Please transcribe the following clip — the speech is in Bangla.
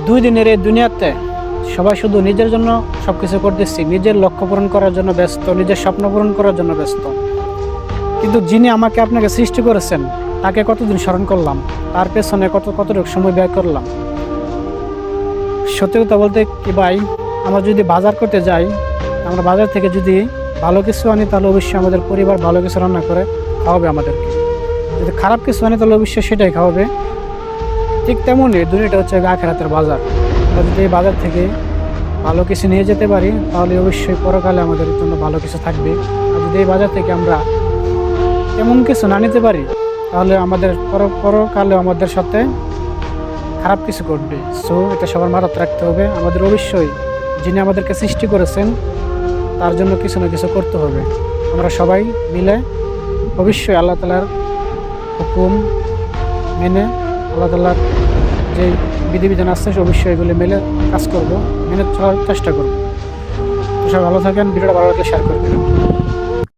দুই দিনের এই দুনিয়াতে সবাই শুধু নিজের জন্য সব কিছু করতেছি, নিজের লক্ষ্য পূরণ করার জন্য ব্যস্ত, নিজের স্বপ্ন পূরণ করার জন্য ব্যস্ত। কিন্তু যিনি আমাকে আপনাকে সৃষ্টি করেছেন তাকে কতদিন স্মরণ করলাম, তার পেছনে কতটুকু সময় ব্যয় করলাম। সত্যি কথা বলতে কি ভাই, আমরা যদি বাজার করতে যাই, আমরা বাজার থেকে যদি ভালো কিছু আনি তাহলে অবশ্যই আমাদের পরিবার ভালো কিছু রান্না করে খাওয়াবে আমাদেরকে। যদি খারাপ কিছু আনি তাহলে অবশ্যই সেটাই খাওয়াবে। ঠিক তেমনই দুনিয়াটা হচ্ছে আখিরাতের বাজার। আমরা যদি এই বাজার থেকে ভালো কিছু নিয়ে যেতে পারি তাহলে অবশ্যই পরকালে আমাদের জন্য ভালো কিছু থাকবে। আর যদি এই বাজার থেকে আমরা এমন কিছু না নিতে পারি তাহলে আমাদের পরকালে আমাদের সাথে খারাপ কিছু ঘটবে। সো এটা সবার মাথায় রাখতে হবে। আমাদের অবশ্যই যিনি আমাদেরকে সৃষ্টি করেছেন তার জন্য কিছু না কিছু করতে হবে। আমরা সবাই মিলে অবশ্যই আল্লাহ তাআলার হুকুম মেনে, আল্লাহ তাআলার যে বিধিবিধান আছে অবশ্যই এগুলো মেনে কাজ করব, মেনে চলার চেষ্টা করব। তো সবাই ভালো থাকেন, ভিডিওটা ভালো লাগলে শেয়ার করবেন।